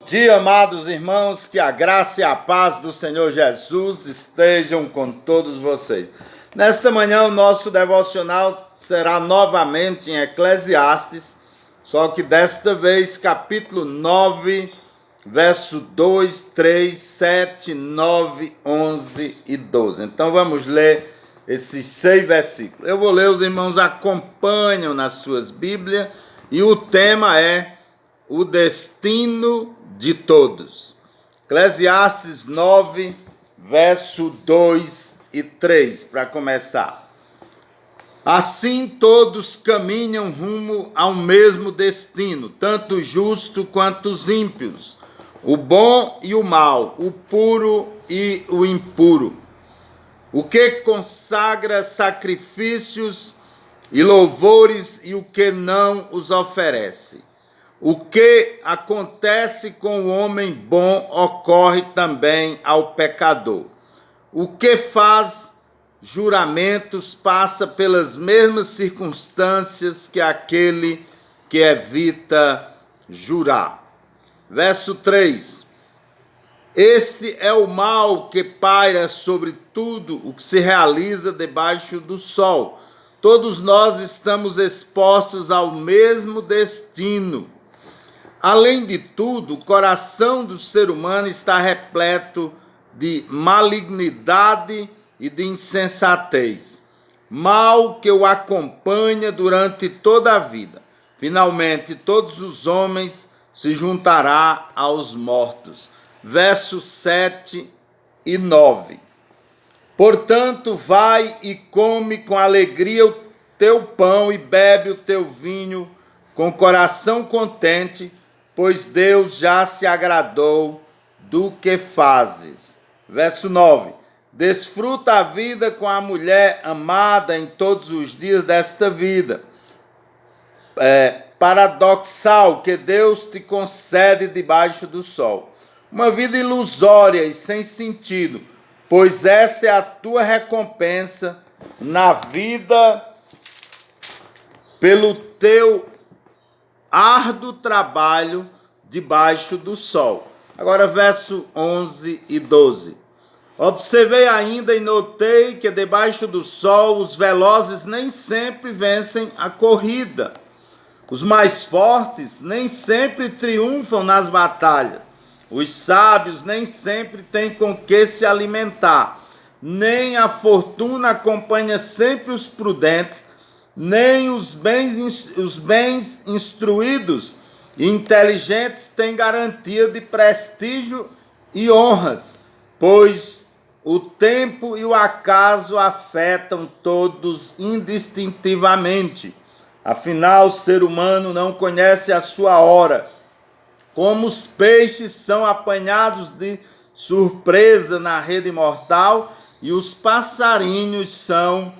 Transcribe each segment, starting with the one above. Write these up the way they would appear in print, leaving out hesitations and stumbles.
Dia, amados irmãos, que a graça e a paz do Senhor Jesus estejam com todos vocês. Nesta manhã, o nosso devocional será novamente em Eclesiastes, só que desta vez, capítulo 9, verso 2, 3, 7, 9, 11 e 12. Então, vamos ler esses 6 versículos. Eu vou ler, os irmãos acompanham nas suas Bíblias, e o tema é o destino de todos. Eclesiastes 9, verso 2 e 3, para começar. Assim todos caminham rumo ao mesmo destino, tanto o justo quanto os ímpios, o bom e o mal, o puro e o impuro. O que consagra sacrifícios e louvores e o que não os oferece. O que acontece com o homem bom ocorre também ao pecador. O que faz juramentos passa pelas mesmas circunstâncias que aquele que evita jurar. Verso 3. Este é o mal que paira sobre tudo o que se realiza debaixo do sol. Todos nós estamos expostos ao mesmo destino. Além de tudo, o coração do ser humano está repleto de malignidade e de insensatez, mal que o acompanha durante toda a vida. Finalmente, todos os homens se juntará aos mortos. Versos 7 e 9. Portanto, vai e come com alegria o teu pão e bebe o teu vinho com coração contente, pois Deus já se agradou do que fazes. Verso 9. Desfruta a vida com a mulher amada em todos os dias desta vida. Paradoxal que Deus te concede debaixo do sol. Uma vida ilusória e sem sentido, pois essa é a tua recompensa na vida pelo teu árduo trabalho debaixo do sol. Agora, verso 11 e 12. Observei ainda e notei que debaixo do sol os velozes nem sempre vencem a corrida. Os mais fortes nem sempre triunfam nas batalhas. Os sábios nem sempre têm com que se alimentar. Nem a fortuna acompanha sempre os prudentes, nem os bens instruídos e inteligentes têm garantia de prestígio e honras, pois o tempo e o acaso afetam todos indistintivamente. Afinal, o ser humano não conhece a sua hora. Como os peixes são apanhados de surpresa na rede mortal e os passarinhos são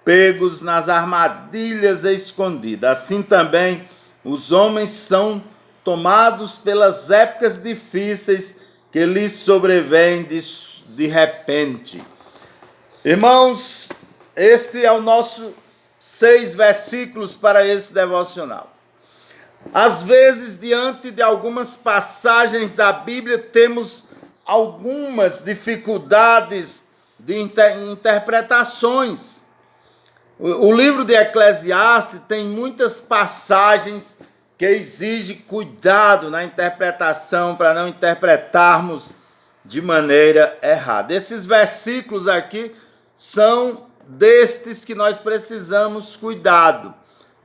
pegos nas armadilhas escondidas. Assim também os homens são tomados pelas épocas difíceis que lhes sobrevêm de repente. Irmãos, este é o nosso 6 versículos para esse devocional. Às vezes, diante de algumas passagens da Bíblia, temos algumas dificuldades de interpretações. O livro de Eclesiastes tem muitas passagens que exigem cuidado na interpretação para não interpretarmos de maneira errada. Esses versículos aqui são destes que nós precisamos cuidado.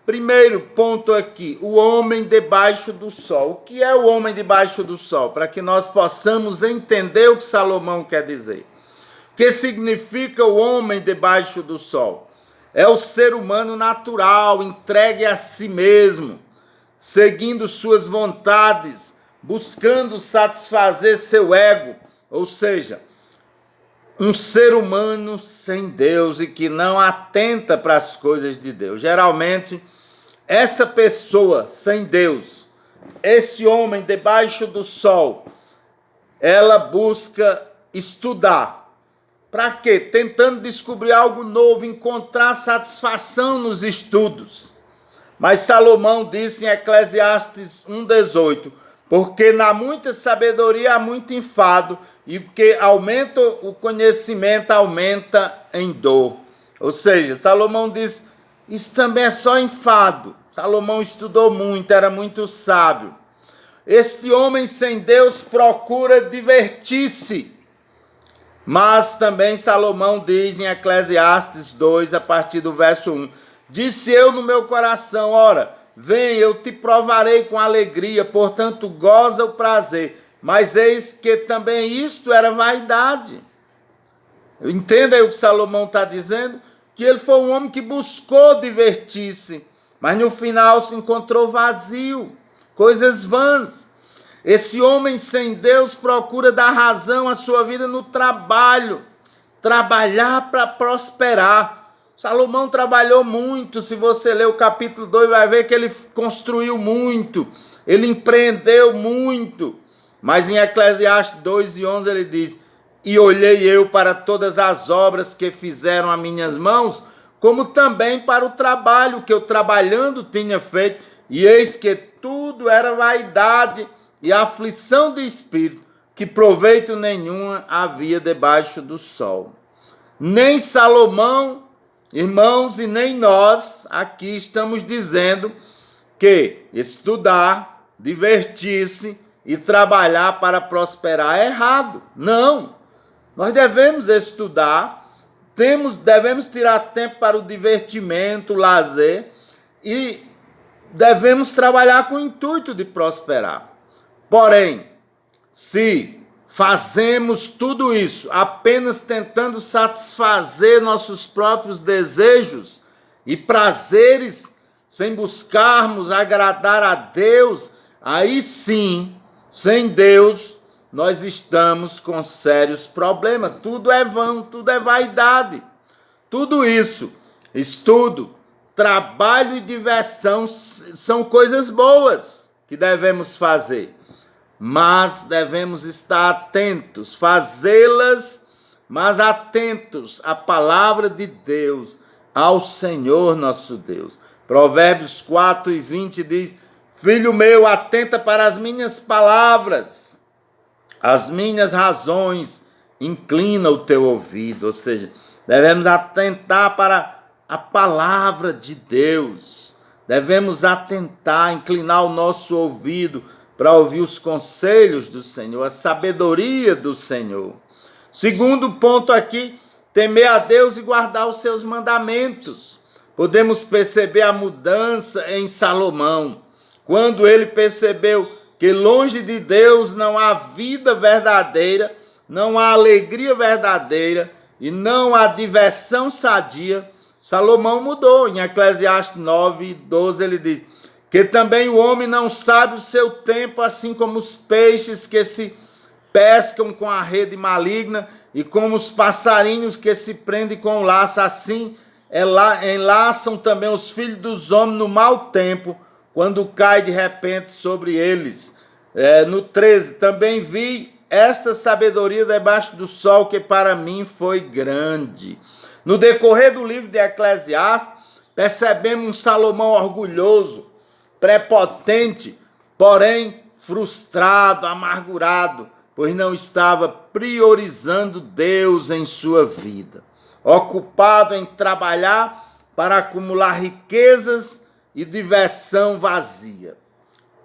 Primeiro ponto aqui, o homem debaixo do sol. O que é o homem debaixo do sol? Para que nós possamos entender o que Salomão quer dizer. O que significa o homem debaixo do sol? É o ser humano natural, entregue a si mesmo, seguindo suas vontades, buscando satisfazer seu ego, ou seja, um ser humano sem Deus e que não atenta para as coisas de Deus. Geralmente, essa pessoa sem Deus, esse homem debaixo do sol, ela busca estudar. Para quê? Tentando descobrir algo novo, encontrar satisfação nos estudos. Mas Salomão disse em Eclesiastes 1,18: porque na muita sabedoria há muito enfado, e porque aumenta o conhecimento, aumenta em dor. Ou seja, Salomão diz, isso também é só enfado. Salomão estudou muito, era muito sábio. Este homem sem Deus procura divertir-se. Mas também Salomão diz em Eclesiastes 2, a partir do verso 1, disse eu no meu coração, ora, vem, eu te provarei com alegria, portanto goza o prazer. Mas eis que também isto era vaidade. Entenda aí o que Salomão está dizendo? Que ele foi um homem que buscou divertir-se, mas no final se encontrou vazio, coisas vãs. Esse homem sem Deus procura dar razão à sua vida no trabalho, trabalhar para prosperar. Salomão trabalhou muito, se você ler o capítulo 2 vai ver que ele construiu muito, ele empreendeu muito. Mas em Eclesiastes 2:11 ele diz, e olhei eu para todas as obras que fizeram as minhas mãos, como também para o trabalho que eu trabalhando tinha feito, e eis que tudo era vaidade e aflição de espírito, que proveito nenhum havia debaixo do sol. Nem Salomão, irmãos, e nem nós aqui estamos dizendo que estudar, divertir-se e trabalhar para prosperar é errado. Não. Nós devemos estudar, devemos tirar tempo para o divertimento, o lazer, e devemos trabalhar com o intuito de prosperar. Porém, se fazemos tudo isso apenas tentando satisfazer nossos próprios desejos e prazeres, sem buscarmos agradar a Deus, aí sim, sem Deus, nós estamos com sérios problemas. Tudo é vão, tudo é vaidade. Tudo isso, estudo, trabalho e diversão são coisas boas que devemos fazer. Mas devemos estar atentos, fazê-las, mas atentos à palavra de Deus, ao Senhor nosso Deus. Provérbios 4:20 diz, filho meu, atenta para as minhas palavras, as minhas razões, inclina o teu ouvido. Ou seja, devemos atentar para a palavra de Deus, devemos atentar, inclinar o nosso ouvido para ouvir os conselhos do Senhor, a sabedoria do Senhor. Segundo ponto aqui, temer a Deus e guardar os seus mandamentos. Podemos perceber a mudança em Salomão, quando ele percebeu que longe de Deus não há vida verdadeira, não há alegria verdadeira e não há diversão sadia. Salomão mudou. Em Eclesiastes 9:12 ele diz, que também o homem não sabe o seu tempo, assim como os peixes que se pescam com a rede maligna, e como os passarinhos que se prendem com o laço, assim enlaçam também os filhos dos homens no mau tempo, quando cai de repente sobre eles. No 13, também vi esta sabedoria debaixo do sol, que para mim foi grande. No decorrer do livro de Eclesiastes, percebemos um Salomão orgulhoso, prepotente, porém frustrado, amargurado, pois não estava priorizando Deus em sua vida, ocupado em trabalhar para acumular riquezas e diversão vazia.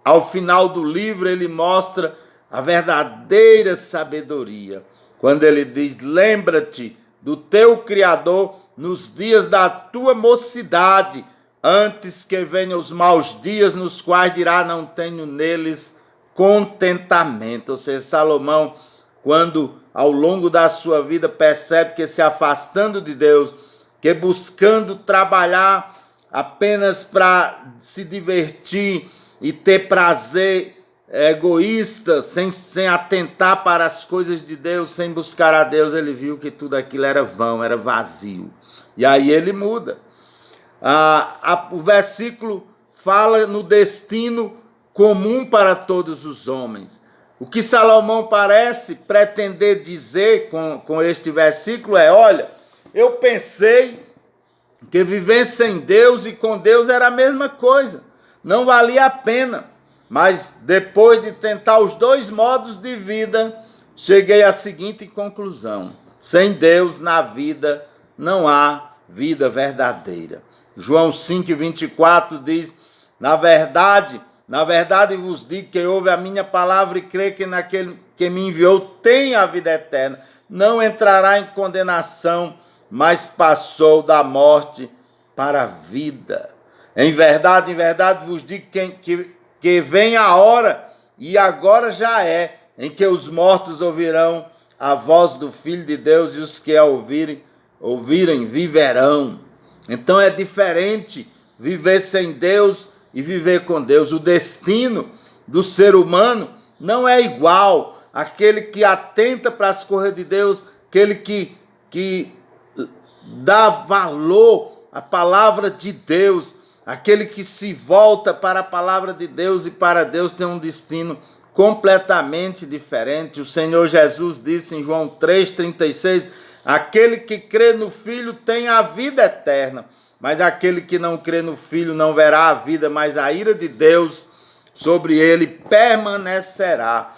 Ao final do livro ele mostra a verdadeira sabedoria, quando ele diz, lembra-te do teu Criador nos dias da tua mocidade, antes que venham os maus dias, nos quais dirá, não tenho neles contentamento. Ou seja, Salomão, quando ao longo da sua vida percebe que se afastando de Deus, que buscando trabalhar apenas para se divertir e ter prazer egoísta, sem atentar para as coisas de Deus, sem buscar a Deus, ele viu que tudo aquilo era vão, era vazio. E aí ele muda. O versículo fala no destino comum para todos os homens. O que Salomão parece pretender dizer com este versículo é, olha, eu pensei que viver sem Deus e com Deus era a mesma coisa, não valia a pena. mas depois de tentar os dois modos de vida, cheguei à seguinte conclusão: sem Deus na vida não há vida verdadeira. João 5:24 diz: na verdade vos digo que ouve a minha palavra e crê que naquele que me enviou tem a vida eterna, não entrará em condenação, mas passou da morte para a vida. Em verdade vos digo que vem a hora, e agora já é, em que os mortos ouvirão a voz do Filho de Deus, e os que a ouvirem viverão. Então é diferente viver sem Deus e viver com Deus. O destino do ser humano não é igual. Aquele que atenta para as coisas de Deus, aquele que dá valor à palavra de Deus, aquele que se volta para a palavra de Deus e para Deus, tem um destino completamente diferente. O Senhor Jesus disse em João 3,36, aquele que crê no Filho tem a vida eterna, mas aquele que não crê no Filho não verá a vida, mas a ira de Deus sobre ele permanecerá.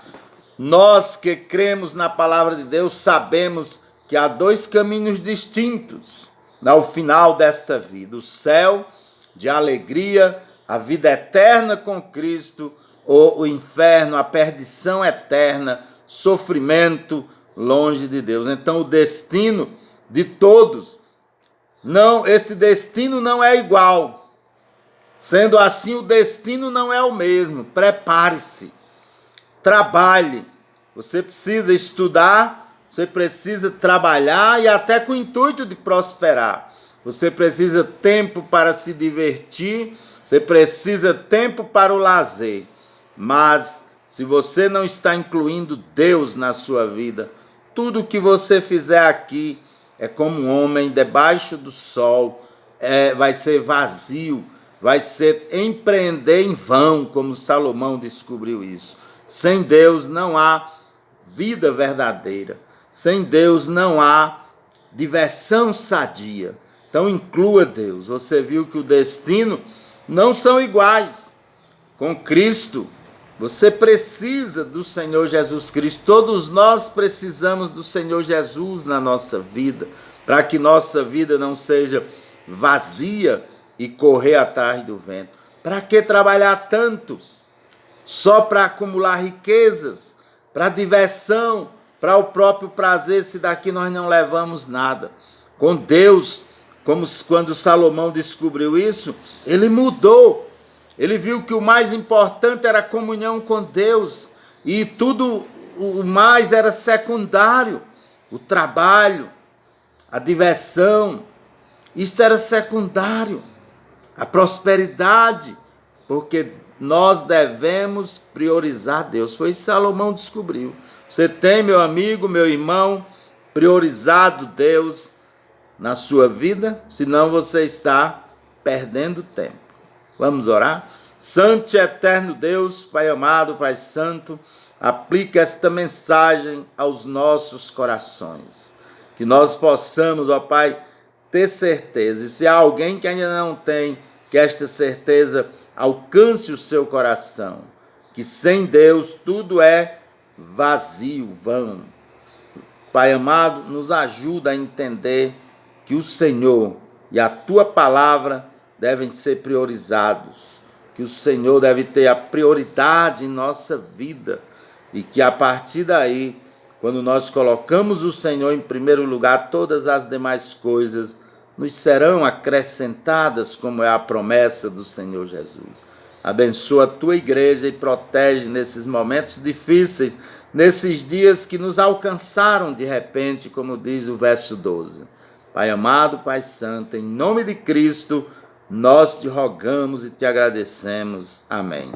Nós que cremos na palavra de Deus sabemos que há dois caminhos distintos ao final desta vida: o céu de alegria, a vida eterna com Cristo, ou o inferno, a perdição eterna, sofrimento longe de Deus. Então o destino de todos, este destino não é igual. Sendo assim, o destino não é o mesmo. Prepare-se, trabalhe. Você precisa estudar, você precisa trabalhar e até com o intuito de prosperar. Você precisa tempo para se divertir, você precisa tempo para o lazer. Mas se você não está incluindo Deus na sua vida, tudo que você fizer aqui é como um homem debaixo do sol, vai ser vazio, vai ser empreender em vão, como Salomão descobriu isso. Sem Deus não há vida verdadeira, sem Deus não há diversão sadia. Então inclua Deus. Você viu que o destino não são iguais. Com Cristo, você precisa do Senhor Jesus Cristo. Todos nós precisamos do Senhor Jesus na nossa vida, para que nossa vida não seja vazia e correr atrás do vento. Para que trabalhar tanto? Só para acumular riquezas, para diversão, para o próprio prazer, se daqui nós não levamos nada. Com Deus, como quando Salomão descobriu isso, ele mudou. Ele viu que o mais importante era a comunhão com Deus e tudo o mais era secundário. O trabalho, a diversão, isso era secundário. A prosperidade, porque nós devemos priorizar Deus. Foi isso que Salomão descobriu. Você tem, meu amigo, meu irmão, priorizado Deus na sua vida? Senão você está perdendo tempo. Vamos orar? Santo e eterno Deus, Pai amado, Pai santo, aplica esta mensagem aos nossos corações. Que nós possamos, ó Pai, ter certeza. E se há alguém que ainda não tem, que esta certeza alcance o seu coração. Que sem Deus tudo é vazio, vão. Pai amado, nos ajuda a entender que o Senhor e a Tua palavra devem ser priorizados, que o Senhor deve ter a prioridade em nossa vida e que a partir daí, quando nós colocamos o Senhor em primeiro lugar, todas as demais coisas nos serão acrescentadas, como é a promessa do Senhor Jesus. Abençoa a Tua igreja e protege nesses momentos difíceis, nesses dias que nos alcançaram de repente, como diz o verso 12. Pai amado, Pai santo, em nome de Cristo, nós te rogamos e te agradecemos. Amém.